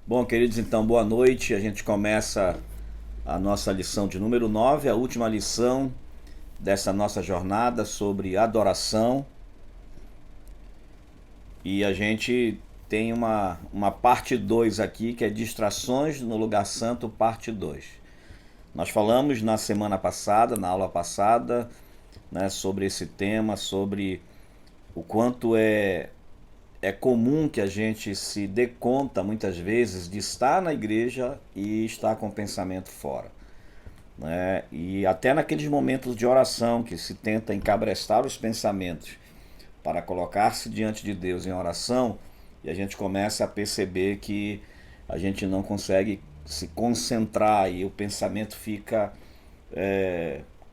Bom, queridos, então, boa noite. A gente começa a nossa lição de número 9, a última lição dessa nossa jornada sobre adoração. E a gente tem uma parte 2 aqui, que é Distrações no Lugar Santo, parte 2. Nós falamos na semana passada, na aula passada, né, sobre esse tema, sobre o quanto é comum que a gente se dê conta, muitas vezes, de estar na igreja e estar com o pensamento fora, né? E até naqueles momentos de oração que se tenta encabrestar os pensamentos para colocar-se diante de Deus em oração, e a gente começa a perceber que a gente não consegue se concentrar e o pensamento fica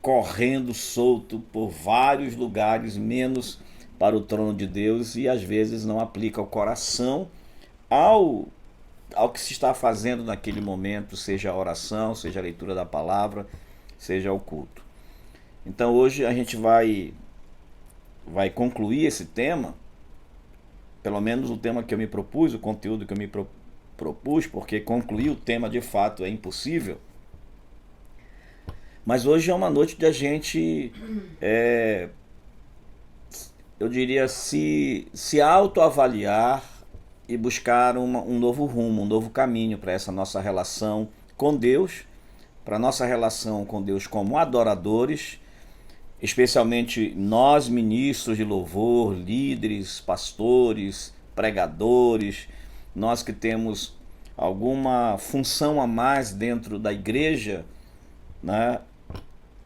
correndo solto por vários lugares, menos para o trono de Deus, e às vezes não aplica o coração ao, ao que se está fazendo naquele momento, seja a oração, seja a leitura da palavra, seja o culto. Então hoje a gente vai concluir esse tema, pelo menos o tema que eu me propus, o conteúdo que eu me propus, porque concluir o tema de fato é impossível. Mas hoje é uma noite de a gente, eu diria, se autoavaliar e buscar um novo rumo, um novo caminho para essa nossa relação com Deus, para a nossa relação com Deus como adoradores, especialmente nós, ministros de louvor, líderes, pastores, pregadores, nós que temos alguma função a mais dentro da igreja, né?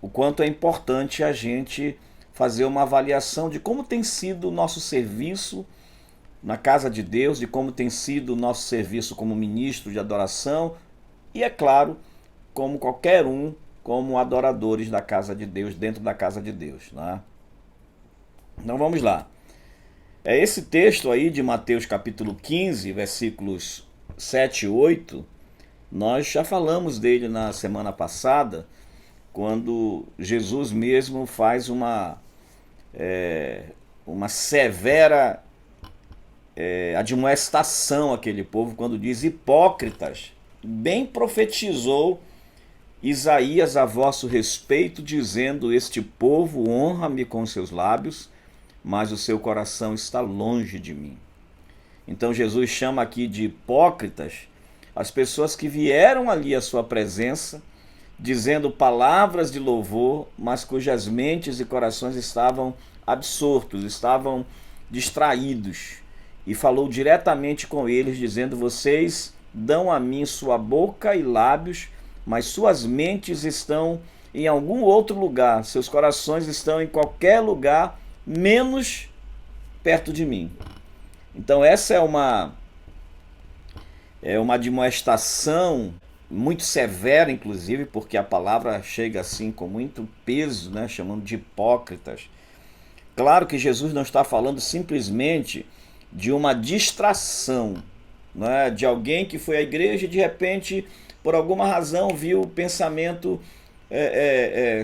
O quanto é importante a gente fazer uma avaliação de como tem sido o nosso serviço na casa de Deus, de como tem sido o nosso serviço como ministro de adoração e, é claro, como qualquer um, como adoradores da casa de Deus, dentro da casa de Deus, né? Então vamos lá. É esse texto aí de Mateus capítulo 15, versículos 7 e 8, nós já falamos dele na semana passada, quando Jesus mesmo faz uma severa admoestação àquele povo, quando diz: hipócritas, bem profetizou Isaías a vosso respeito, dizendo: este povo honra-me com seus lábios, mas o seu coração está longe de mim. Então Jesus chama aqui de hipócritas as pessoas que vieram ali à sua presença, dizendo palavras de louvor, mas cujas mentes e corações estavam absortos, estavam distraídos. E falou diretamente com eles, dizendo: vocês dão a mim sua boca e lábios, mas suas mentes estão em algum outro lugar, seus corações estão em qualquer lugar, menos perto de mim. Então essa é uma admoestação muito severa, inclusive, porque a palavra chega assim com muito peso, né, chamando de hipócritas. Claro que Jesus não está falando simplesmente de uma distração, né, de alguém que foi à igreja e de repente, por alguma razão, viu o pensamento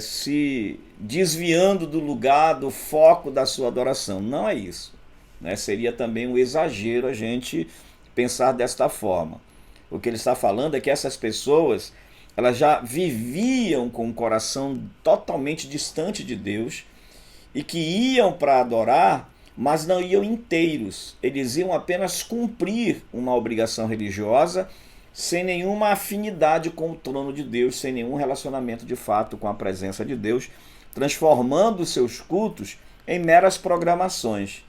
se desviando do lugar, do foco da sua adoração. Não é isso, né? Seria também um exagero a gente pensar desta forma. O que ele está falando é que essas pessoas, elas já viviam com o coração totalmente distante de Deus e que iam para adorar, mas não iam inteiros. Eles iam apenas cumprir uma obrigação religiosa sem nenhuma afinidade com o trono de Deus, sem nenhum relacionamento de fato com a presença de Deus, transformando seus cultos em meras programações,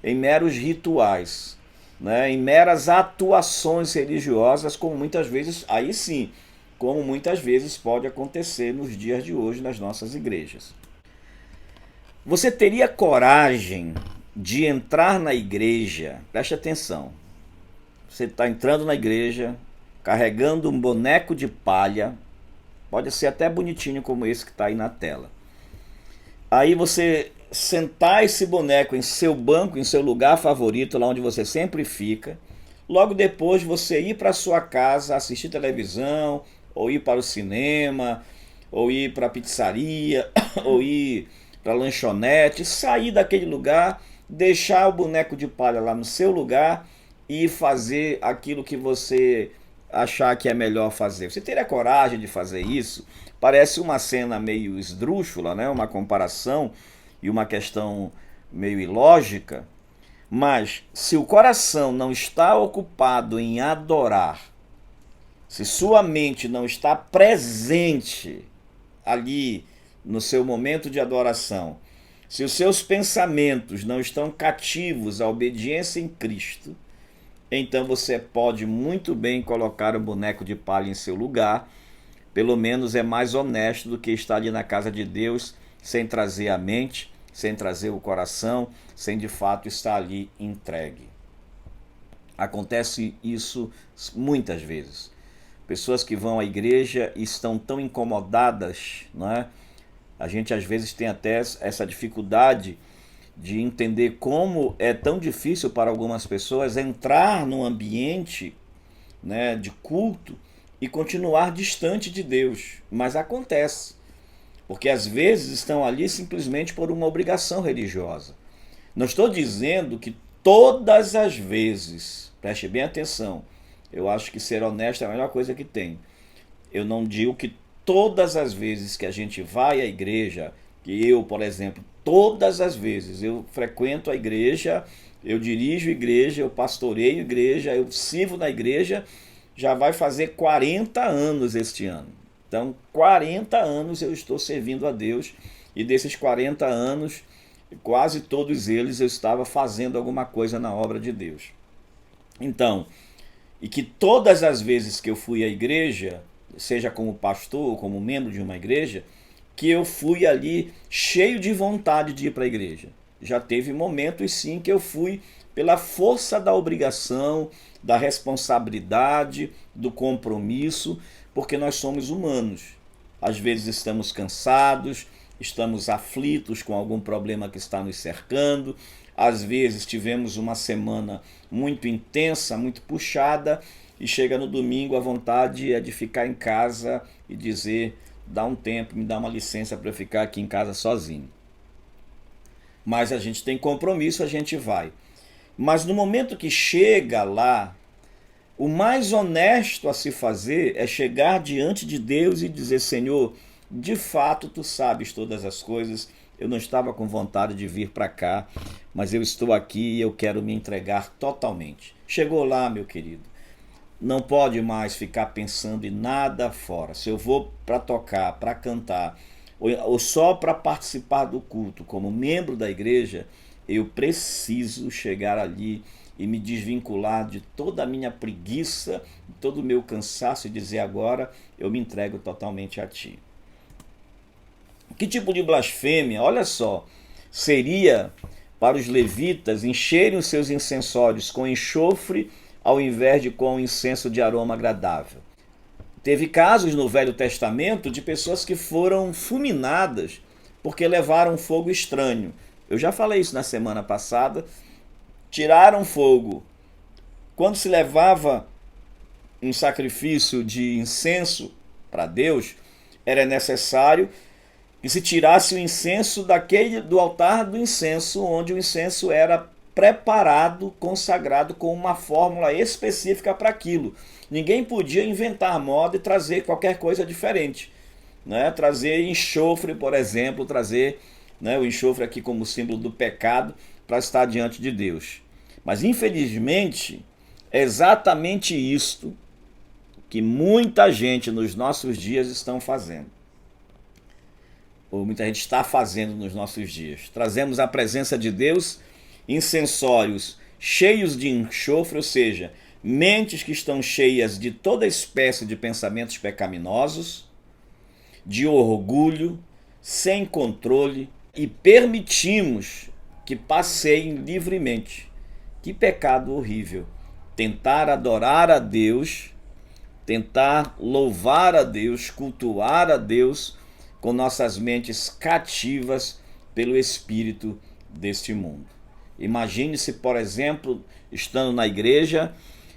em meros rituais, né, em meras atuações religiosas, como muitas vezes, aí sim, como muitas vezes pode acontecer nos dias de hoje nas nossas igrejas. Você teria coragem de entrar na igreja? Preste atenção. Você está entrando na igreja, carregando um boneco de palha, pode ser até bonitinho como esse que está aí na tela. Aí você sentar esse boneco em seu banco, em seu lugar favorito, lá onde você sempre fica. Logo depois você ir para sua casa assistir televisão, ou ir para o cinema, ou ir para a pizzaria, ou ir para a lanchonete, sair daquele lugar, deixar o boneco de palha lá no seu lugar e fazer aquilo que você achar que é melhor fazer. Você teria coragem de fazer isso? Parece uma cena meio esdrúxula, né? Uma comparação e uma questão meio ilógica, mas se o coração não está ocupado em adorar, se sua mente não está presente ali no seu momento de adoração, se os seus pensamentos não estão cativos à obediência em Cristo, então você pode muito bem colocar o boneco de palha em seu lugar. Pelo menos é mais honesto do que estar ali na casa de Deus sem trazer a mente, sem trazer o coração, sem de fato estar ali entregue. Acontece isso muitas vezes. Pessoas que vão à igreja e estão tão incomodadas, não é? A gente às vezes tem até essa dificuldade de entender como é tão difícil para algumas pessoas entrar num ambiente, né, de culto e continuar distante de Deus. Mas acontece, porque às vezes estão ali simplesmente por uma obrigação religiosa. Não estou dizendo que todas as vezes, preste bem atenção, eu acho que ser honesto é a melhor coisa que tem. Eu não digo que todas as vezes que a gente vai à igreja, que eu, por exemplo, todas as vezes eu frequento a igreja, eu dirijo a igreja, eu pastoreio a igreja, eu sirvo na igreja, já vai fazer 40 anos este ano. Então, 40 anos eu estou servindo a Deus, e desses 40 anos, quase todos eles eu estava fazendo alguma coisa na obra de Deus. Então, e que todas as vezes que eu fui à igreja, seja como pastor ou como membro de uma igreja, que eu fui ali cheio de vontade de ir para a igreja. Já teve momentos sim que eu fui pela força da obrigação, da responsabilidade, do compromisso, porque nós somos humanos. Às vezes estamos cansados, estamos aflitos com algum problema que está nos cercando, às vezes tivemos uma semana muito intensa, muito puxada, e chega no domingo a vontade é de ficar em casa e dizer: dá um tempo, me dá uma licença para eu ficar aqui em casa sozinho. Mas a gente tem compromisso, a gente vai. Mas no momento que chega lá, o mais honesto a se fazer é chegar diante de Deus e dizer: Senhor, de fato tu sabes todas as coisas, eu não estava com vontade de vir para cá, mas eu estou aqui e eu quero me entregar totalmente. Chegou lá, meu querido, não pode mais ficar pensando em nada fora. Se eu vou para tocar, para cantar, ou só para participar do culto como membro da igreja, eu preciso chegar ali e me desvincular de toda a minha preguiça, todo o meu cansaço, e dizer: agora eu me entrego totalmente a ti. Que tipo de blasfêmia, olha só, seria para os levitas encherem os seus incensórios com enxofre ao invés de com incenso de aroma agradável? Teve casos no Velho Testamento de pessoas que foram fulminadas porque levaram fogo estranho. Eu já falei isso na semana passada. Tiraram fogo. Quando se levava um sacrifício de incenso para Deus, era necessário que se tirasse o incenso do altar do incenso, onde o incenso era preparado, consagrado com uma fórmula específica para aquilo. Ninguém podia inventar moda e trazer qualquer coisa diferente, né? Trazer enxofre, por exemplo, trazer, né, o enxofre aqui como símbolo do pecado para estar diante de Deus. Mas infelizmente é exatamente isto que muita gente nos nossos dias estão fazendo. Ou muita gente está fazendo nos nossos dias. Trazemos à presença de Deus incensórios cheios de enxofre, ou seja, mentes que estão cheias de toda espécie de pensamentos pecaminosos, de orgulho, sem controle, e permitimos que passeiem livremente. Que pecado horrível! Tentar adorar a Deus, tentar louvar a Deus, cultuar a Deus com nossas mentes cativas pelo espírito deste mundo. Imagine-se, por exemplo, estando na igreja,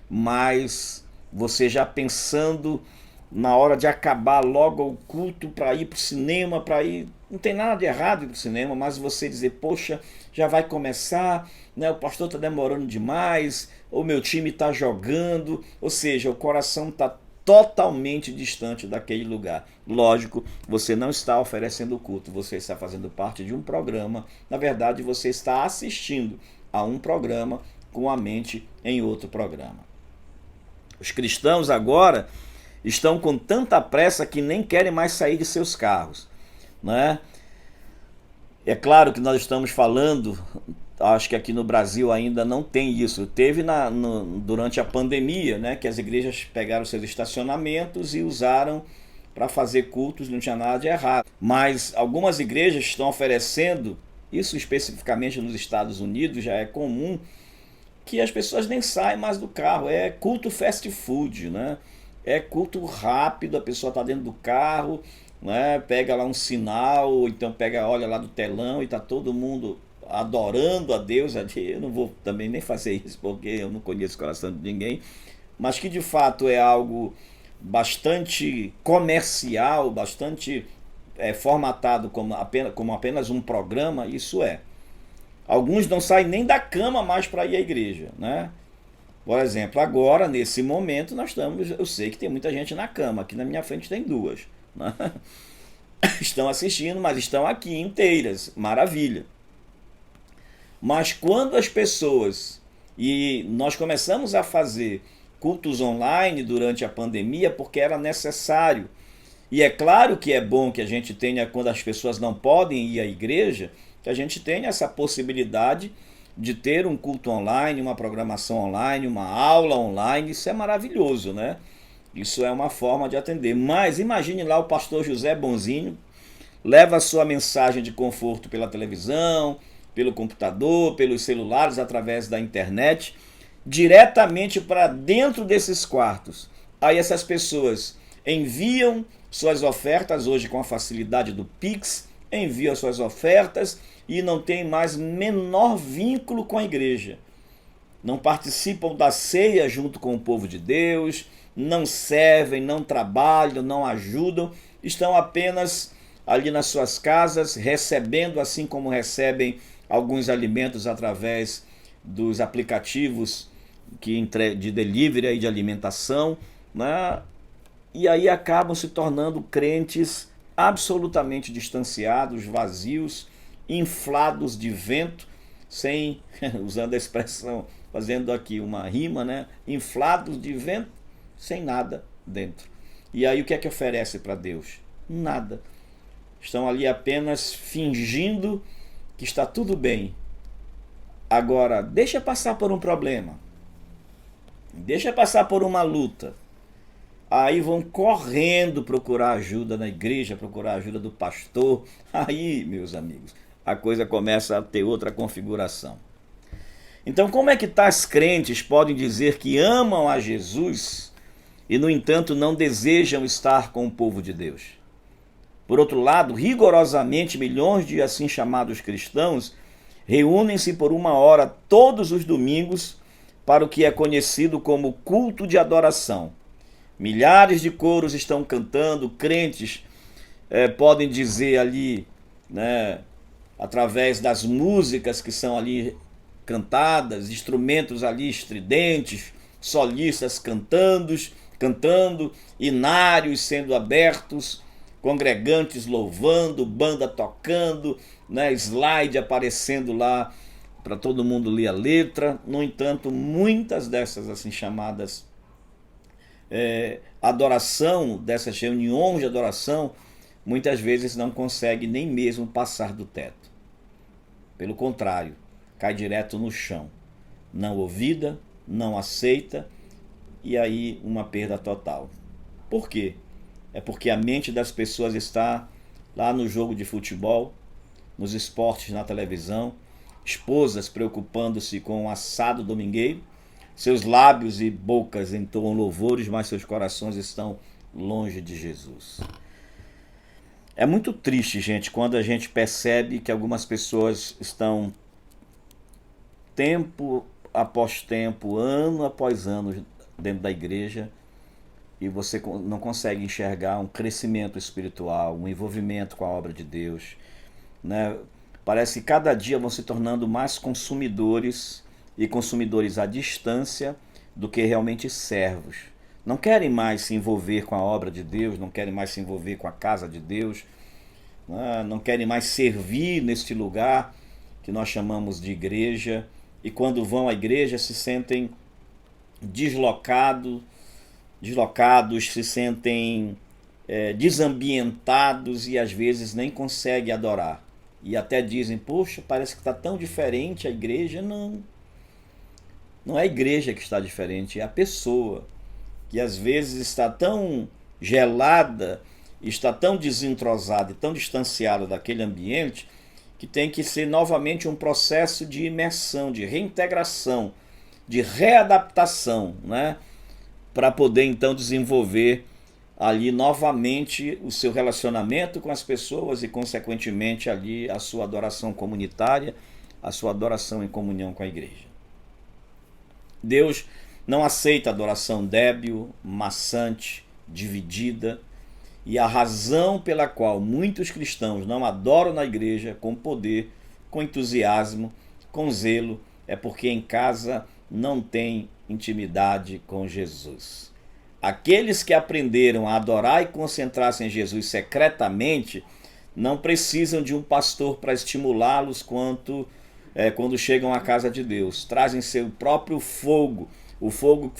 mas você já pensando na hora de acabar logo o culto para ir para o cinema, para ir Não tem nada de errado ir para o cinema, mas você dizer, poxa, já vai começar, né? O pastor está demorando demais, o meu time está jogando, ou seja, o coração está totalmente distante daquele lugar. Lógico, você não está oferecendo o culto, você está fazendo parte de um programa. Na verdade, você está assistindo a um programa com a mente em outro programa. Os cristãos agora estão com tanta pressa que nem querem mais sair de seus carros, né? É claro que nós estamos falando, acho que aqui no Brasil ainda não tem isso. Teve durante a pandemia, né, que as igrejas pegaram seus estacionamentos e usaram para fazer cultos, não tinha nada de errado. Mas algumas igrejas estão oferecendo, isso especificamente nos Estados Unidos já é comum, que as pessoas nem saem mais do carro. É culto fast food, né? É culto rápido, a pessoa está dentro do carro, né? Pega lá um sinal, ou então olha lá do telão e está todo mundo adorando a Deus. Eu não vou também nem fazer isso, porque eu não conheço o coração de ninguém, mas que de fato é algo bastante comercial, bastante formatado como apenas um programa, isso é. Alguns não saem nem da cama mais para ir à igreja, né? Por exemplo, agora, nesse momento, eu sei que tem muita gente na cama, aqui na minha frente tem duas, né? Estão assistindo, mas estão aqui inteiras, maravilha. Mas quando as pessoas, e nós começamos a fazer cultos online durante a pandemia, porque era necessário, e é claro que é bom que a gente tenha, quando as pessoas não podem ir à igreja, que a gente tenha essa possibilidade de ter um culto online, uma programação online, uma aula online. Isso é maravilhoso, né? Isso é uma forma de atender. Mas imagine lá o pastor José Bonzinho, leva a sua mensagem de conforto pela televisão, pelo computador, pelos celulares, através da internet, diretamente para dentro desses quartos. Aí essas pessoas enviam suas ofertas, hoje com a facilidade do Pix, enviam suas ofertas e não tem mais menor vínculo com a igreja. Não participam da ceia junto com o povo de Deus, não servem, não trabalham, não ajudam, estão apenas ali nas suas casas, recebendo, assim como recebem alguns alimentos através dos aplicativos de delivery e de alimentação, né? E aí acabam se tornando crentes absolutamente distanciados, vazios, inflados de vento, sem, usando a expressão, fazendo aqui uma rima, né? Inflados de vento, sem nada dentro. E aí o que é que oferece para Deus? Nada. Estão ali apenas fingindo que está tudo bem. Agora, deixa passar por um problema. Deixa passar por uma luta. Aí vão correndo procurar ajuda na igreja, procurar ajuda do pastor. Aí, meus amigos, a coisa começa a ter outra configuração. Então, como é que tais crentes podem dizer que amam a Jesus e, no entanto, não desejam estar com o povo de Deus? Por outro lado, rigorosamente, milhões de assim chamados cristãos reúnem-se por 1 hora todos os domingos para o que é conhecido como culto de adoração. Milhares de coros estão cantando, crentes podem dizer ali, né, através das músicas que são ali cantadas, instrumentos ali estridentes, solistas cantando, inários sendo abertos, congregantes louvando, banda tocando, né, slide aparecendo lá para todo mundo ler a letra. No entanto, muitas dessas assim chamadas adoração, dessas reuniões de adoração, muitas vezes não consegue nem mesmo passar do teto. Pelo contrário, cai direto no chão. Não ouvida, não aceita, e aí uma perda total. Por quê? É porque a mente das pessoas está lá no jogo de futebol, nos esportes na televisão, esposas preocupando-se com o assado domingueiro, seus lábios e bocas entoam louvores, mas seus corações estão longe de Jesus. É muito triste, gente, quando a gente percebe que algumas pessoas estão tempo após tempo, ano após ano, dentro da igreja, e você não consegue enxergar um crescimento espiritual, um envolvimento com a obra de Deus, né? Parece que cada dia vão se tornando mais consumidores e consumidores à distância do que realmente servos. Não querem mais se envolver com a obra de Deus, não querem mais se envolver com a casa de Deus, né? Não querem mais servir neste lugar que nós chamamos de igreja, e quando vão à igreja se sentem deslocados, se sentem desambientados e às vezes nem conseguem adorar. E até dizem, poxa, parece que está tão diferente a igreja. Não, não é a igreja que está diferente, é a pessoa, que às vezes está tão gelada, está tão desentrosada e tão distanciada daquele ambiente, que tem que ser novamente um processo de imersão, de reintegração, de readaptação, né? Para poder então desenvolver ali novamente o seu relacionamento com as pessoas e consequentemente ali a sua adoração comunitária, a sua adoração em comunhão com a igreja. Deus não aceita adoração débil, maçante, dividida, e a razão pela qual muitos cristãos não adoram na igreja com poder, com entusiasmo, com zelo, é porque em casa não tem intimidade com Jesus. Aqueles que aprenderam a adorar e concentrar-se em Jesus secretamente não precisam de um pastor para estimulá-los quando chegam à casa de Deus. Trazem seu próprio fogo, o fogo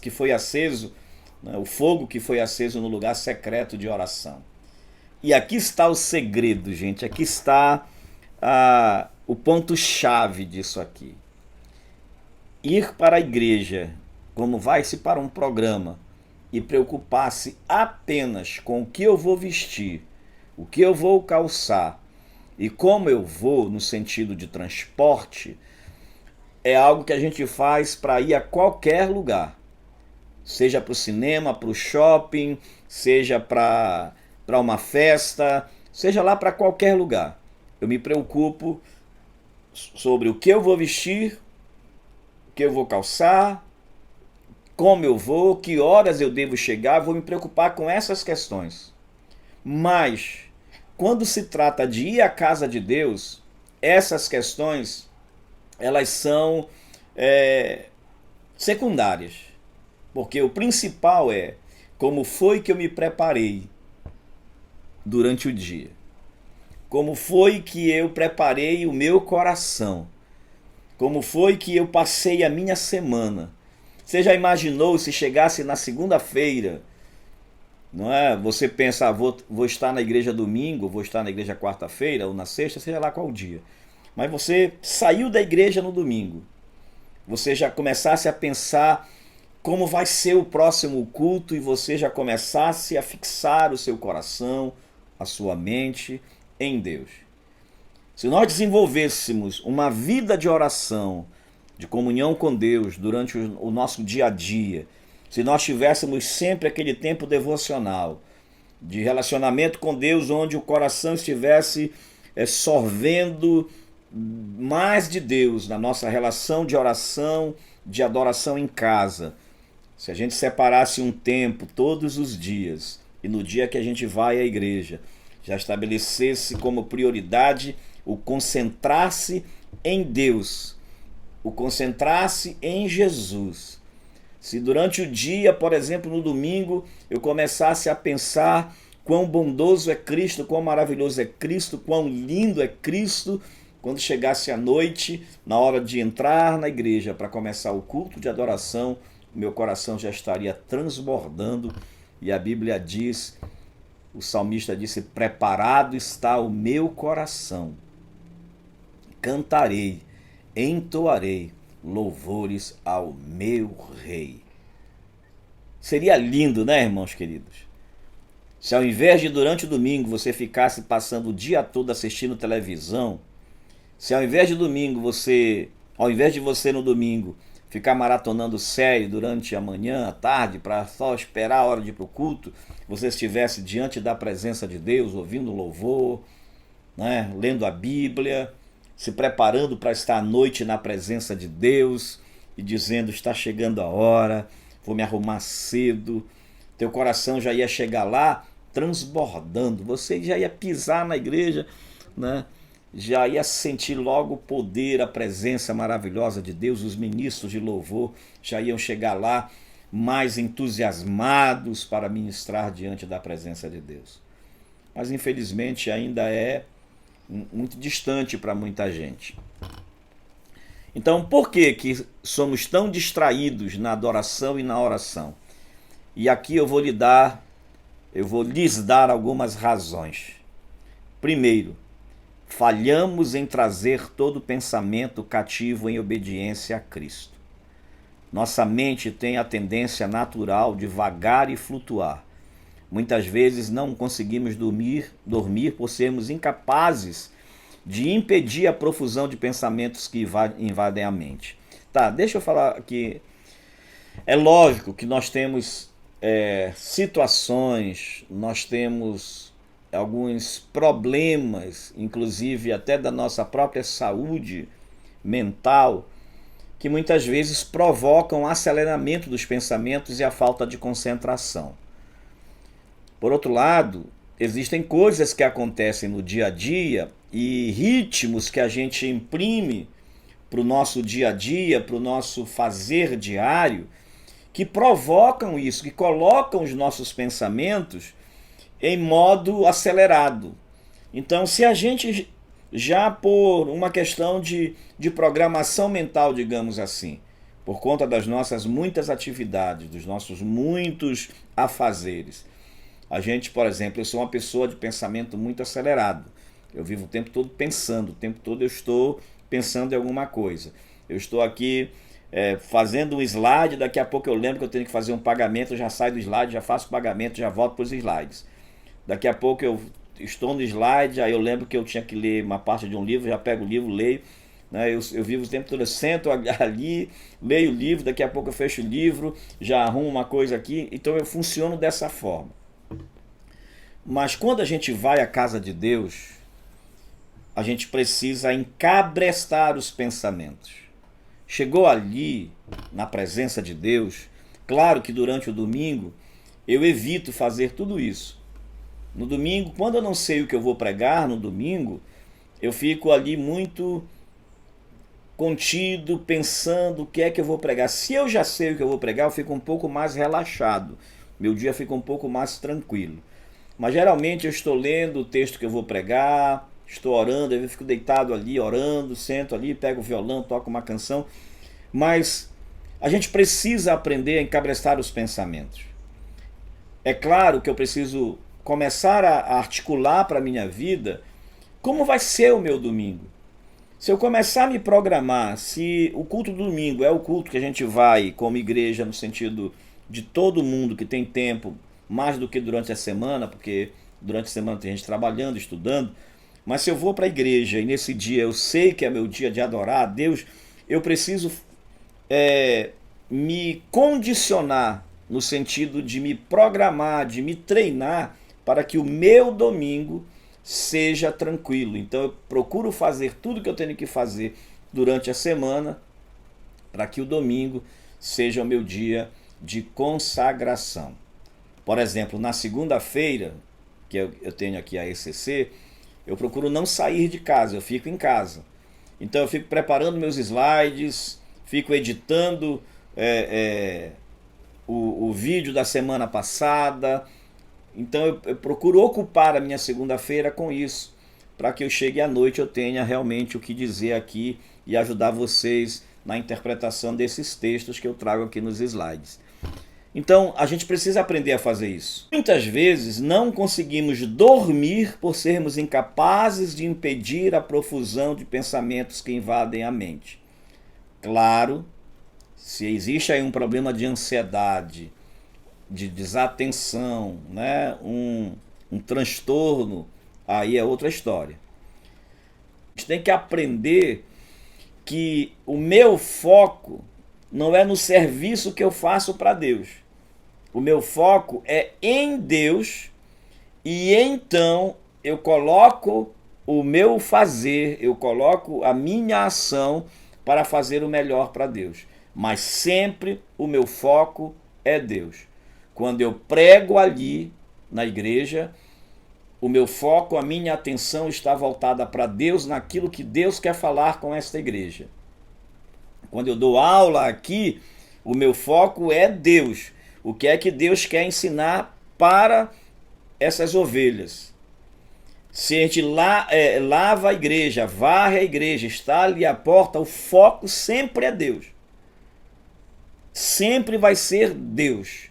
que foi aceso, né, o fogo que foi aceso no lugar secreto de oração. E aqui está o segredo, gente. Aqui está o ponto-chave disso aqui. Ir para a igreja, como vai-se para um programa, e preocupar-se apenas com o que eu vou vestir, o que eu vou calçar e como eu vou no sentido de transporte, é algo que a gente faz para ir a qualquer lugar. Seja para o cinema, para o shopping, seja para uma festa, seja lá para qualquer lugar. Eu me preocupo sobre o que eu vou vestir, o que eu vou calçar, como eu vou, que horas eu devo chegar, vou me preocupar com essas questões. Mas, quando se trata de ir à casa de Deus, essas questões, elas são secundárias. Porque o principal é como foi que eu me preparei durante o dia. Como foi que eu preparei o meu coração. Como foi que eu passei a minha semana. Você já imaginou se chegasse na segunda-feira, não é? Você pensa, vou estar na igreja domingo, vou estar na igreja quarta-feira ou na sexta, seja lá qual dia. Mas você saiu da igreja no domingo. Você já começasse a pensar como vai ser o próximo culto e você já começasse a fixar o seu coração, a sua mente em Deus. Se nós desenvolvêssemos uma vida de oração, de comunhão com Deus durante o nosso dia a dia, se nós tivéssemos sempre aquele tempo devocional, de relacionamento com Deus, onde o coração estivesse sorvendo mais de Deus na nossa relação de oração, de adoração em casa, se a gente separasse um tempo todos os dias e no dia que a gente vai à igreja, já estabelecesse como prioridade o concentrar-se em Deus, o concentrar-se em Jesus. Se durante o dia, por exemplo, no domingo, eu começasse a pensar quão bondoso é Cristo, quão maravilhoso é Cristo, quão lindo é Cristo, quando chegasse a noite, na hora de entrar na igreja para começar o culto de adoração, meu coração já estaria transbordando. E a Bíblia diz, o salmista disse, preparado está o meu coração, cantarei, entoarei louvores ao meu Rei. Seria lindo, né, irmãos queridos? Se ao invés de durante o domingo você ficasse passando o dia todo assistindo televisão, se ao invés de você no domingo ficar maratonando série durante a manhã, a tarde, para só esperar a hora de ir para o culto, você estivesse diante da presença de Deus, ouvindo louvor, né, lendo a Bíblia, se preparando para estar à noite na presença de Deus e dizendo, está chegando a hora, vou me arrumar cedo, teu coração já ia chegar lá transbordando, você já ia pisar na igreja, né? Já ia sentir logo o poder, a presença maravilhosa de Deus, os ministros de louvor já iam chegar lá mais entusiasmados para ministrar diante da presença de Deus. Mas infelizmente ainda é muito distante para muita gente. Então, por que somos tão distraídos na adoração e na oração? E aqui eu vou lhes dar algumas razões. Primeiro, falhamos em trazer todo pensamento cativo em obediência a Cristo. Nossa mente tem a tendência natural de vagar e flutuar. Muitas vezes não conseguimos dormir por sermos incapazes de impedir a profusão de pensamentos que invadem a mente. Tá, deixa eu falar aqui. É lógico que nós temos situações, nós temos alguns problemas, inclusive até da nossa própria saúde mental, que muitas vezes provocam o aceleramento dos pensamentos e a falta de concentração. Por outro lado, existem coisas que acontecem no dia a dia e ritmos que a gente imprime para o nosso dia a dia, para o nosso fazer diário, que provocam isso, que colocam os nossos pensamentos em modo acelerado. Então, se a gente já por uma questão de programação mental, digamos assim, por conta das nossas muitas atividades, dos nossos muitos afazeres, a gente, por exemplo, eu sou uma pessoa de pensamento muito acelerado. Eu vivo o tempo todo pensando, o tempo todo eu estou pensando em alguma coisa. Eu estou aqui fazendo um slide, daqui a pouco eu lembro que eu tenho que fazer um pagamento, eu já saio do slide, já faço o pagamento, já volto para os slides. Daqui a pouco eu estou no slide, aí eu lembro que eu tinha que ler uma parte de um livro, já pego o livro, leio. Né? Eu vivo o tempo todo, eu sento ali, leio o livro, daqui a pouco eu fecho o livro, já arrumo uma coisa aqui. Então eu funciono dessa forma. Mas quando a gente vai à casa de Deus, a gente precisa encabrestar os pensamentos. Chegou ali, na presença de Deus, claro que durante o domingo eu evito fazer tudo isso. No domingo, quando eu não sei o que eu vou pregar no domingo, eu fico ali muito contido, pensando o que é que eu vou pregar. Se eu já sei o que eu vou pregar, eu fico um pouco mais relaxado. Meu dia fica um pouco mais tranquilo. Mas geralmente eu estou lendo o texto que eu vou pregar, estou orando, eu fico deitado ali, orando, sento ali, pego o violão, toco uma canção. Mas a gente precisa aprender a encabrestar os pensamentos. É claro que eu preciso começar a articular para a minha vida como vai ser o meu domingo. Se eu começar a me programar, se o culto do domingo é o culto que a gente vai como igreja, no sentido de todo mundo que tem tempo, mais do que durante a semana, porque durante a semana tem gente trabalhando, estudando, mas se eu vou para a igreja e nesse dia eu sei que é meu dia de adorar a Deus, eu preciso me condicionar no sentido de me programar, de me treinar para que o meu domingo seja tranquilo. Então eu procuro fazer tudo que eu tenho que fazer durante a semana para que o domingo seja o meu dia de consagração. Por exemplo, na segunda-feira, que eu tenho aqui a ECC, eu procuro não sair de casa, eu fico em casa. Então eu fico preparando meus slides, fico editando o vídeo da semana passada. Então eu procuro ocupar a minha segunda-feira com isso, para que eu chegue à noite eu tenha realmente o que dizer aqui e ajudar vocês na interpretação desses textos que eu trago aqui nos slides. Então a gente precisa aprender a fazer isso. Muitas vezes não conseguimos dormir por sermos incapazes de impedir a profusão de pensamentos que invadem a mente. Claro, se existe aí um problema de ansiedade, de desatenção, né? um transtorno, aí é outra história. A gente tem que aprender que o meu foco não é no serviço que eu faço para Deus. O meu foco é em Deus e então eu coloco o meu fazer, eu coloco a minha ação para fazer o melhor para Deus. Mas sempre o meu foco é Deus. Quando eu prego ali na igreja, o meu foco, a minha atenção está voltada para Deus, naquilo que Deus quer falar com esta igreja. Quando eu dou aula aqui, o meu foco é Deus. O que é que Deus quer ensinar para essas ovelhas? Se a gente lava a igreja, varre a igreja, está ali à porta, o foco sempre é Deus. Sempre vai ser Deus.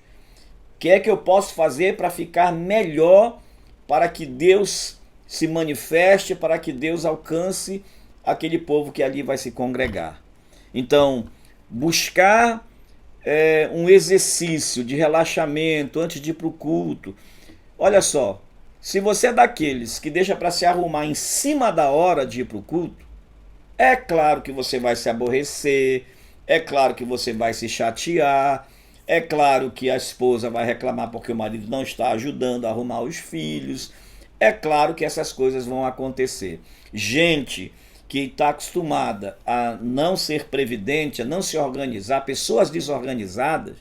O que é que eu posso fazer para ficar melhor, para que Deus se manifeste, para que Deus alcance aquele povo que ali vai se congregar? Então, buscar um exercício de relaxamento antes de ir para o culto. Olha só, se você é daqueles que deixa para se arrumar em cima da hora de ir para o culto, é claro que você vai se aborrecer, é claro que você vai se chatear, é claro que a esposa vai reclamar porque o marido não está ajudando a arrumar os filhos, é claro que essas coisas vão acontecer. Gente que está acostumada a não ser previdente, a não se organizar, pessoas desorganizadas,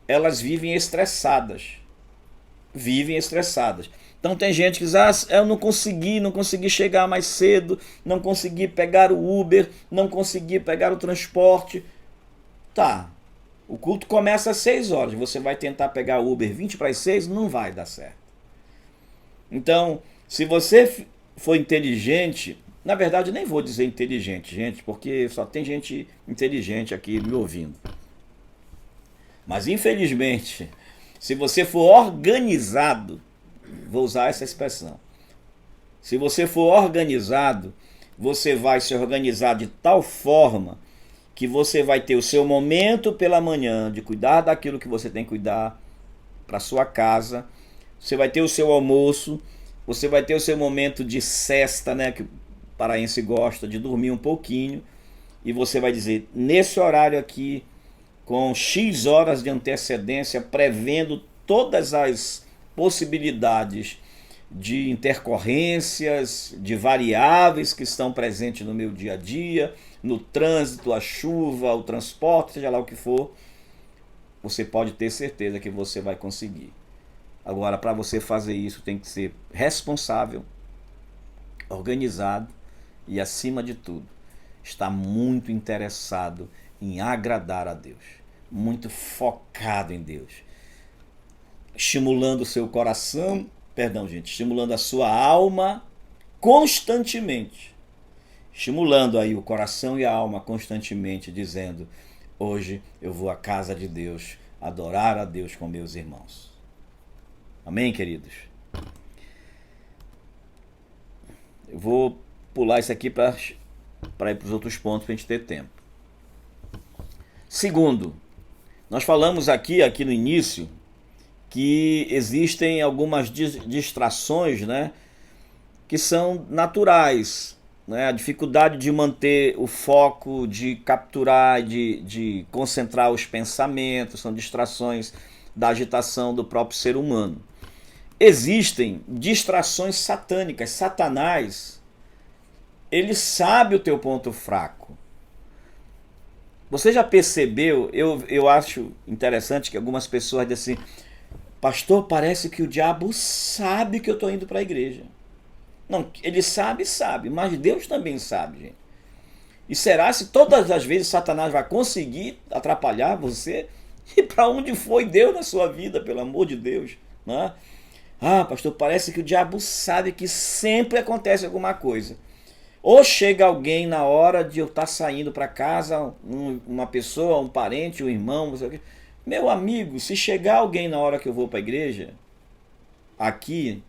elas vivem estressadas. Vivem estressadas. Então tem gente que diz, eu não consegui chegar mais cedo, não consegui pegar o Uber, não consegui pegar o transporte. Tá, o culto começa às 6 horas, você vai tentar pegar o Uber 20 para as 6, não vai dar certo. Então, se você for inteligente, na verdade nem vou dizer inteligente, gente, porque só tem gente inteligente aqui me ouvindo. Mas infelizmente, se você for organizado, vou usar essa expressão, se você for organizado, você vai se organizar de tal forma que você vai ter o seu momento pela manhã de cuidar daquilo que você tem que cuidar para sua casa, você vai ter o seu almoço, você vai ter o seu momento de sesta, né, que o paraense gosta de dormir um pouquinho, e você vai dizer, nesse horário aqui, com X horas de antecedência, prevendo todas as possibilidades de intercorrências, de variáveis que estão presentes no meu dia a dia, no trânsito, a chuva, o transporte, seja lá o que for, você pode ter certeza que você vai conseguir. Agora, para você fazer isso, tem que ser responsável, organizado e, acima de tudo, estar muito interessado em agradar a Deus, muito focado em Deus, estimulando o seu coração, estimulando a sua alma constantemente, estimulando aí o coração e a alma constantemente, dizendo, hoje eu vou à casa de Deus, adorar a Deus com meus irmãos. Amém, queridos? Eu vou pular isso aqui para ir para os outros pontos para a gente ter tempo. Segundo, nós falamos aqui no início que existem algumas distrações, né, que são naturais, né, a dificuldade de manter o foco, de capturar, de concentrar os pensamentos, são distrações da agitação do próprio ser humano. Existem distrações satânicas. Satanás, ele sabe o teu ponto fraco. Você já percebeu, eu acho interessante que algumas pessoas dizem assim, pastor, parece que o diabo sabe que eu estou indo para a igreja. Não, ele sabe, mas Deus também sabe, gente. E será se todas as vezes Satanás vai conseguir atrapalhar você? E para onde foi Deus na sua vida, pelo amor de Deus? Né? Ah, pastor, parece que o diabo sabe que sempre acontece alguma coisa. Ou chega alguém na hora de eu estar saindo para casa, uma pessoa, um parente, um irmão, meu amigo, se chegar alguém na hora que eu vou para a igreja, aqui,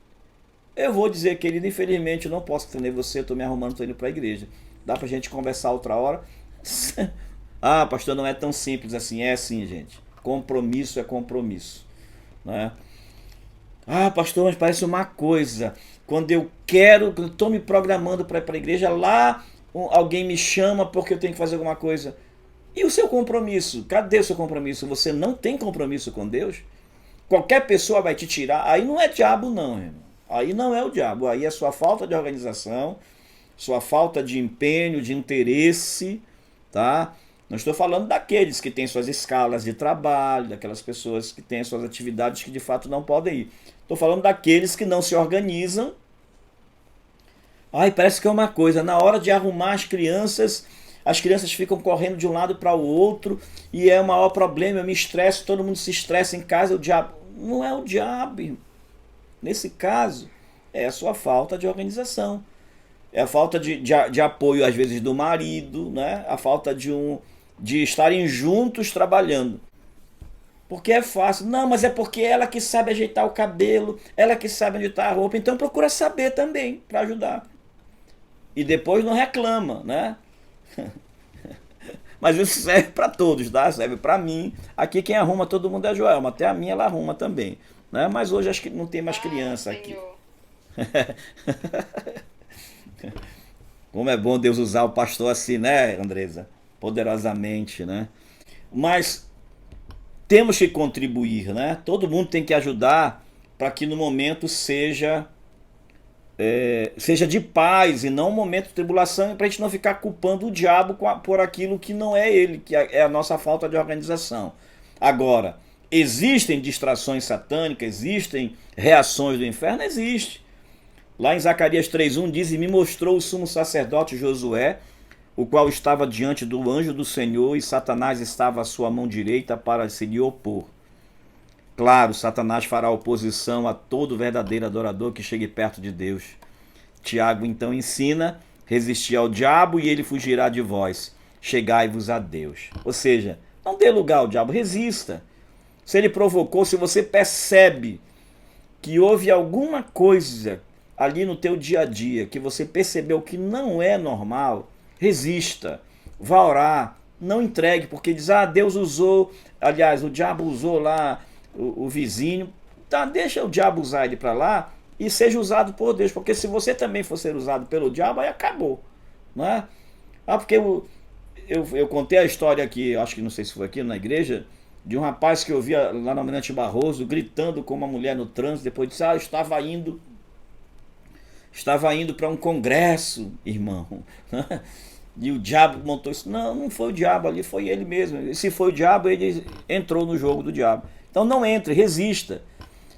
eu vou dizer, querido, infelizmente eu não posso atender você, eu estou me arrumando, estou indo para a igreja. Dá para a gente conversar outra hora? Ah, pastor, não é tão simples assim. É assim, gente. Compromisso é compromisso. Né? Ah, pastor, mas parece uma coisa. Quando eu estou me programando para ir para a igreja, lá alguém me chama porque eu tenho que fazer alguma coisa. E o seu compromisso? Cadê o seu compromisso? Você não tem compromisso com Deus? Qualquer pessoa vai te tirar. Aí não é diabo não, irmão. Aí não é o diabo. Aí é sua falta de organização, sua falta de empenho, de interesse, tá? Não estou falando daqueles que têm suas escalas de trabalho, daquelas pessoas que têm suas atividades que de fato não podem ir. Estou falando daqueles que não se organizam. Ai, parece que é uma coisa, na hora de arrumar as crianças ficam correndo de um lado para o outro e é o maior problema, eu me estresso, todo mundo se estressa em casa, o diabo. Não é o diabo, irmão. Nesse caso, é a sua falta de organização. É a falta de apoio, às vezes, do marido, né? A falta de estarem juntos trabalhando. Porque é fácil. Não, mas é porque ela que sabe ajeitar o cabelo, ela que sabe ajeitar a roupa, então procura saber também, para ajudar. E depois não reclama, né? Mas isso serve para todos, tá? Serve para mim. Aqui quem arruma todo mundo é a Joelma. Até a minha ela arruma também, né? Mas hoje acho que não tem mais criança aqui. Como é bom Deus usar o pastor assim, né, Andresa? Poderosamente, né? Mas temos que contribuir, né? Todo mundo tem que ajudar para que no momento seja de paz e não um momento de tribulação, para a gente não ficar culpando o diabo por aquilo que não é ele, que é a nossa falta de organização. Agora, existem distrações satânicas, existem reações do inferno? Existe. Lá em Zacarias 3:1 diz: e me mostrou o sumo sacerdote Josué, o qual estava diante do anjo do Senhor, e Satanás estava à sua mão direita para se lhe opor. Claro, Satanás fará oposição a todo verdadeiro adorador que chegue perto de Deus. Tiago então ensina: resistir ao diabo e ele fugirá de vós. Chegai-vos a Deus. Ou seja, não dê lugar ao diabo, resista. Se ele provocou, se você percebe que houve alguma coisa ali no teu dia a dia que você percebeu que não é normal, resista, vá orar, não entregue, porque diz: Deus usou, aliás, o diabo usou lá o vizinho, tá, deixa o diabo usar ele para lá e seja usado por Deus, porque se você também for ser usado pelo diabo, aí acabou, não é? Porque eu contei a história aqui, acho que não sei se foi aqui na igreja, de um rapaz que eu via lá no Almirante Barroso gritando com uma mulher no trânsito, depois disse: eu estava indo para um congresso, irmão. E o diabo montou isso. Não, não foi o diabo ali, foi ele mesmo. E se foi o diabo, ele entrou no jogo do diabo. Então não entre, resista.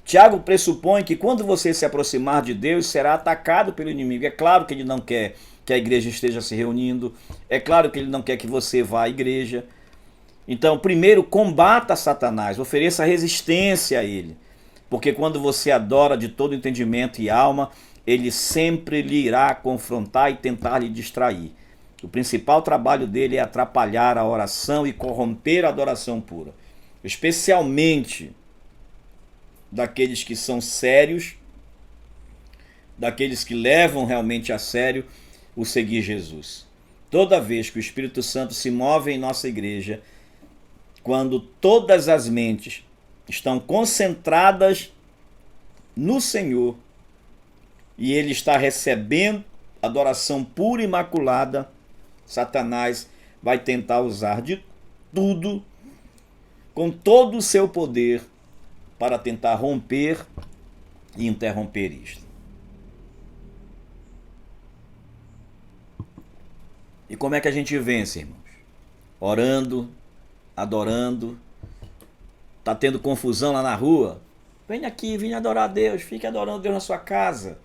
Tiago pressupõe que quando você se aproximar de Deus, será atacado pelo inimigo. É claro que ele não quer que a igreja esteja se reunindo. É claro que ele não quer que você vá à igreja. Então, primeiro, combata Satanás, ofereça resistência a ele. Porque quando você adora de todo entendimento e alma, ele sempre lhe irá confrontar e tentar lhe distrair. O principal trabalho dele é atrapalhar a oração e corromper a adoração pura. Especialmente daqueles que são sérios, daqueles que levam realmente a sério o seguir Jesus. Toda vez que o Espírito Santo se move em nossa igreja, quando todas as mentes estão concentradas no Senhor e ele está recebendo adoração pura e imaculada, Satanás vai tentar usar de tudo, com todo o seu poder, para tentar romper e interromper isto. E como é que a gente vence, irmãos? Orando, adorando. Tá tendo confusão lá na rua? Vem aqui, vem adorar a Deus, fique adorando a Deus na sua casa.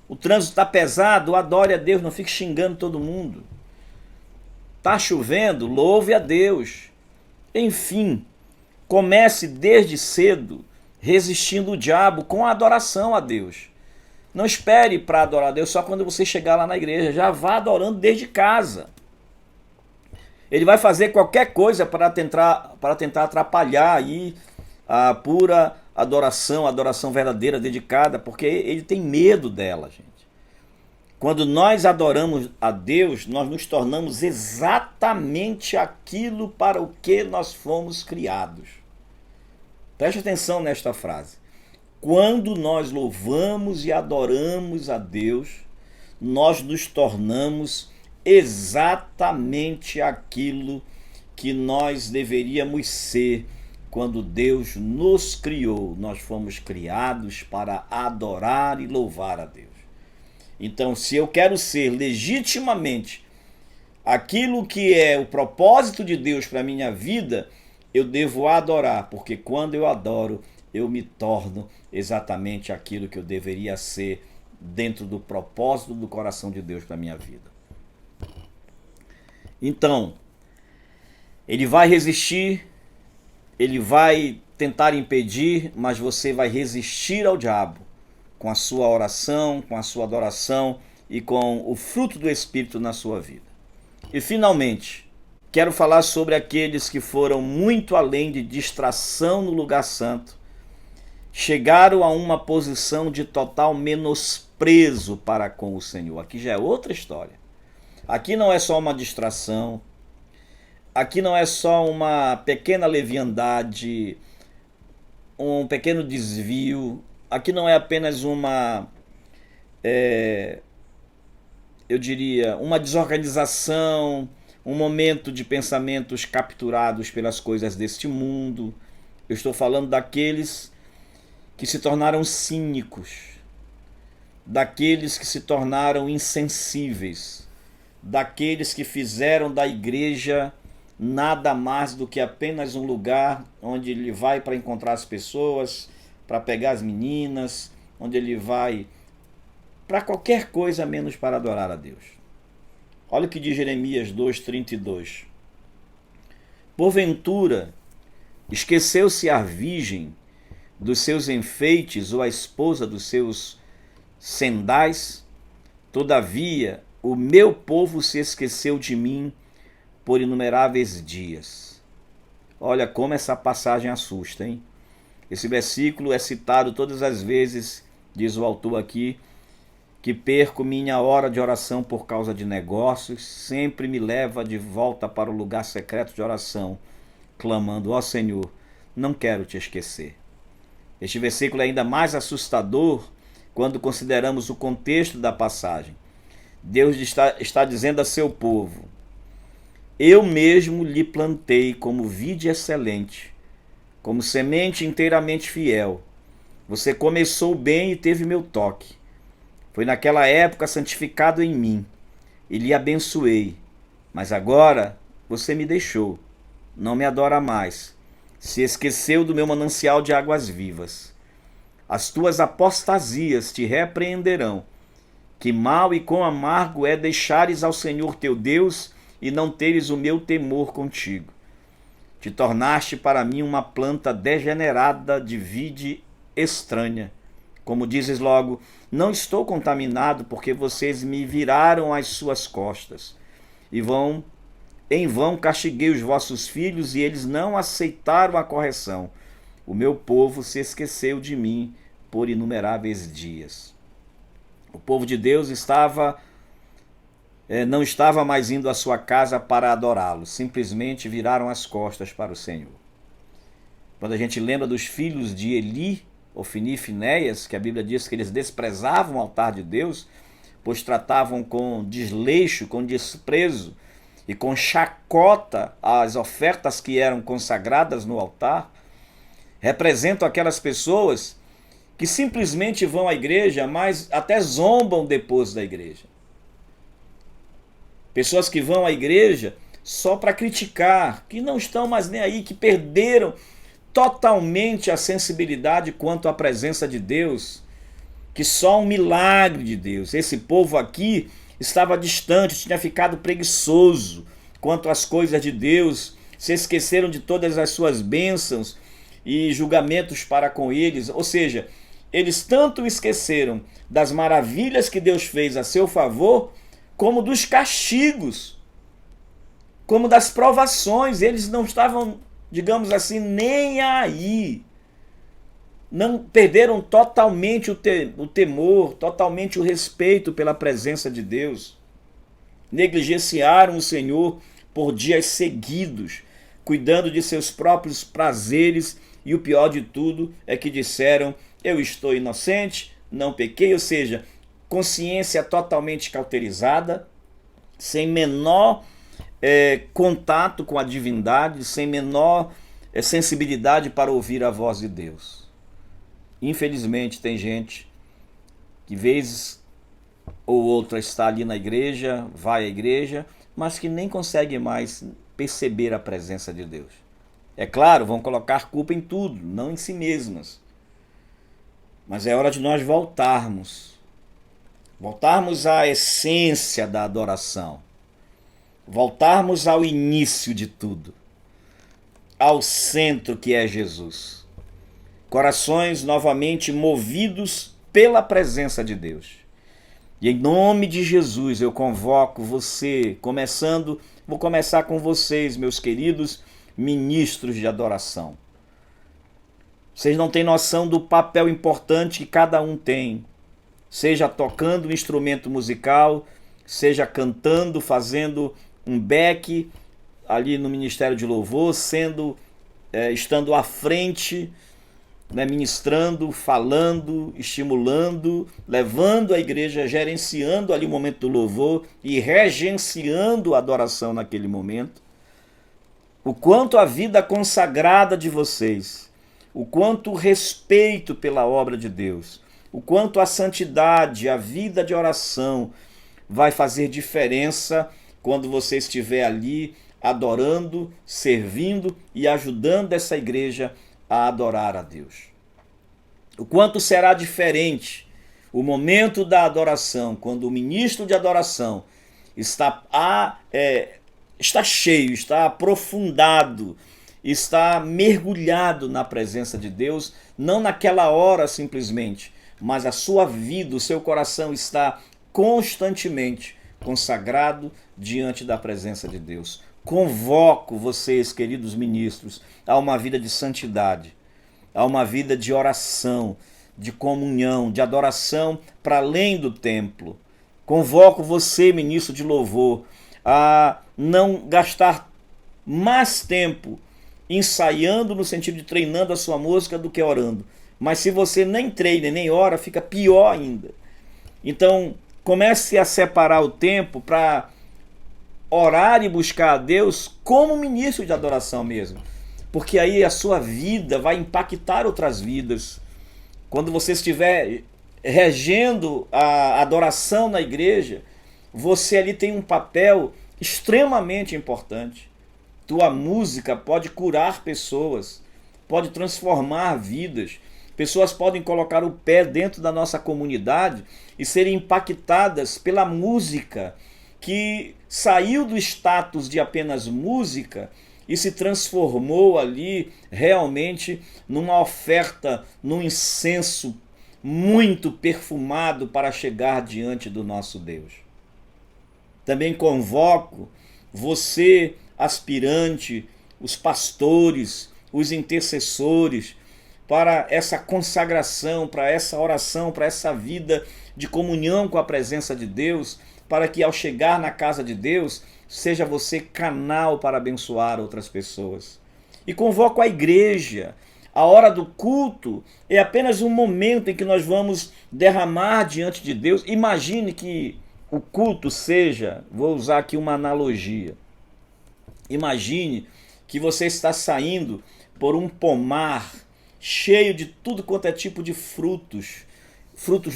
O trânsito está pesado, adore a Deus, não fique xingando todo mundo. Está chovendo, louve a Deus. Enfim, comece desde cedo resistindo o diabo com a adoração a Deus. Não espere para adorar a Deus só quando você chegar lá na igreja, já vá adorando desde casa. Ele vai fazer qualquer coisa para tentar atrapalhar aí a pura adoração, a adoração verdadeira, dedicada, porque ele tem medo dela, gente. Quando nós adoramos a Deus, nós nos tornamos exatamente aquilo para o que nós fomos criados. Preste atenção nesta frase. Quando nós louvamos e adoramos a Deus, nós nos tornamos exatamente aquilo que nós deveríamos ser quando Deus nos criou. Nós fomos criados para adorar e louvar a Deus. Então, se eu quero ser legitimamente aquilo que é o propósito de Deus para a minha vida, eu devo adorar, porque quando eu adoro, eu me torno exatamente aquilo que eu deveria ser dentro do propósito do coração de Deus para a minha vida. Então, ele vai resistir, ele vai tentar impedir, mas você vai resistir ao diabo com a sua oração, com a sua adoração e com o fruto do Espírito na sua vida. E finalmente, quero falar sobre aqueles que foram muito além de distração no lugar santo, chegaram a uma posição de total menosprezo para com o Senhor. Aqui já é outra história. Aqui não é só uma distração, aqui não é só uma pequena leviandade, um pequeno desvio, aqui não é apenas uma, eu diria, uma desorganização, um momento de pensamentos capturados pelas coisas deste mundo. Eu estou falando daqueles que se tornaram cínicos, daqueles que se tornaram insensíveis, daqueles que fizeram da igreja nada mais do que apenas um lugar onde ele vai para encontrar as pessoas, para pegar as meninas, onde ele vai para qualquer coisa menos para adorar a Deus. Olha o que diz Jeremias 2:32. Porventura, esqueceu-se a virgem dos seus enfeites ou a esposa dos seus sendais? Todavia, o meu povo se esqueceu de mim por inumeráveis dias. Olha como essa passagem assusta, hein? Esse versículo é citado todas as vezes, diz o autor aqui, que perco minha hora de oração por causa de negócios, sempre me leva de volta para o lugar secreto de oração, clamando: ó Senhor, não quero te esquecer. Este versículo é ainda mais assustador quando consideramos o contexto da passagem. Deus está dizendo a seu povo: eu mesmo lhe plantei como vide excelente, como semente inteiramente fiel. Você começou bem e teve meu toque. Foi naquela época santificado em mim, e lhe abençoei. Mas agora você me deixou, não me adora mais. Se esqueceu do meu manancial de águas vivas. As tuas apostasias te repreenderão. Que mal e quão amargo é deixares ao Senhor teu Deus e não teres o meu temor contigo. Te tornaste para mim uma planta degenerada de vide estranha. Como dizes logo, não estou contaminado, porque vocês me viraram as suas costas. Em vão castiguei os vossos filhos e eles não aceitaram a correção. O meu povo se esqueceu de mim por inumeráveis dias. O povo de Deus não estava mais indo à sua casa para adorá-lo, simplesmente viraram as costas para o Senhor. Quando a gente lembra dos filhos de Eli, Ofni e Finéias, que a Bíblia diz que eles desprezavam o altar de Deus, pois tratavam com desleixo, com desprezo e com chacota as ofertas que eram consagradas no altar, representam aquelas pessoas que simplesmente vão à igreja, mas até zombam depois da igreja. Pessoas que vão à igreja só para criticar, que não estão mais nem aí, que perderam totalmente a sensibilidade quanto à presença de Deus, que só um milagre de Deus. Esse povo aqui estava distante, tinha ficado preguiçoso quanto às coisas de Deus, se esqueceram de todas as suas bênçãos e julgamentos para com eles, ou seja, eles tanto esqueceram das maravilhas que Deus fez a seu favor, como dos castigos, como das provações. Eles não estavam, digamos assim, nem aí. Não perderam totalmente o temor, totalmente o respeito pela presença de Deus. Negligenciaram o Senhor por dias seguidos, cuidando de seus próprios prazeres, e o pior de tudo é que disseram: eu estou inocente, não pequei, ou seja, consciência totalmente cauterizada, sem menor contato com a divindade, sem menor sensibilidade para ouvir a voz de Deus. Infelizmente tem gente que vezes ou outra está ali na igreja, vai à igreja, mas que nem conseguem mais perceber a presença de Deus. É claro, vão colocar culpa em tudo, não em si mesmas. Mas é hora de nós voltarmos à essência da adoração, voltarmos ao início de tudo, ao centro que é Jesus. Corações novamente movidos pela presença de Deus. E em nome de Jesus eu convoco você, vou começar com vocês, meus queridos ministros de adoração. Vocês não têm noção do papel importante que cada um tem, seja tocando um instrumento musical, seja cantando, fazendo um back ali no Ministério de Louvor, estando à frente, ministrando, falando, estimulando, levando a igreja, gerenciando ali o momento do louvor e regenciando a adoração naquele momento. O quanto a vida consagrada de vocês, o quanto o respeito pela obra de Deus, o quanto a santidade, a vida de oração vai fazer diferença quando você estiver ali adorando, servindo e ajudando essa igreja a adorar a Deus. O quanto será diferente o momento da adoração, quando o ministro de adoração está cheio, está aprofundado, está mergulhado na presença de Deus, não naquela hora simplesmente, mas a sua vida, o seu coração está constantemente consagrado diante da presença de Deus. Convoco vocês, queridos ministros, a uma vida de santidade, a uma vida de oração, de comunhão, de adoração para além do templo. Convoco você, ministro de louvor, a não gastar mais tempo ensaiando no sentido de treinando a sua música do que orando. Mas se você nem treina, nem ora, fica pior ainda. Então, comece a separar o tempo para orar e buscar a Deus como ministro de adoração mesmo. Porque aí a sua vida vai impactar outras vidas. Quando você estiver regendo a adoração na igreja, você ali tem um papel extremamente importante. Tua música pode curar pessoas, pode transformar vidas. Pessoas podem colocar o pé dentro da nossa comunidade e serem impactadas pela música, que saiu do status de apenas música e se transformou ali realmente numa oferta, num incenso muito perfumado para chegar diante do nosso Deus. Também convoco você, aspirante, os pastores, os intercessores, para essa consagração, para essa oração, para essa vida de comunhão com a presença de Deus, para que ao chegar na casa de Deus, seja você canal para abençoar outras pessoas. E convoco a igreja. A hora do culto é apenas um momento em que nós vamos derramar diante de Deus. Imagine que o culto seja, vou usar aqui uma analogia. Imagine que você está saindo por um pomar cheio de tudo quanto é tipo de frutos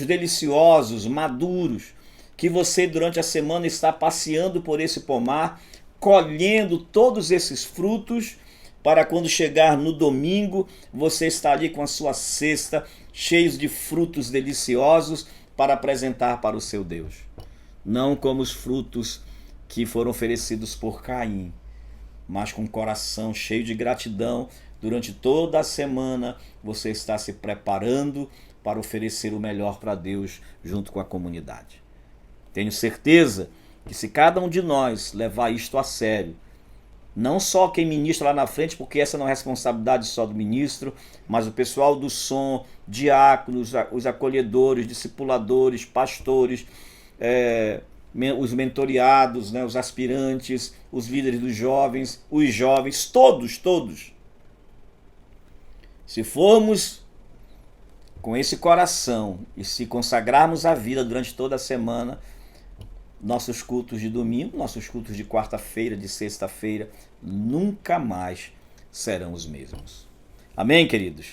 deliciosos, maduros, que você durante a semana está passeando por esse pomar, colhendo todos esses frutos, para quando chegar no domingo, você está ali com a sua cesta, cheios de frutos deliciosos, para apresentar para o seu Deus. Não como os frutos que foram oferecidos por Caim, mas com o coração cheio de gratidão. Durante toda a semana você está se preparando para oferecer o melhor para Deus junto com a comunidade. Tenho certeza que se cada um de nós levar isto a sério, não só quem ministra lá na frente, porque essa não é responsabilidade só do ministro, mas o pessoal do som, diáconos, os acolhedores, discipuladores, pastores, os mentoreados, os aspirantes, os líderes dos jovens, os jovens, todos. Se formos com esse coração e se consagrarmos a vida durante toda a semana, nossos cultos de domingo, nossos cultos de quarta-feira, de sexta-feira, nunca mais serão os mesmos. Amém, queridos?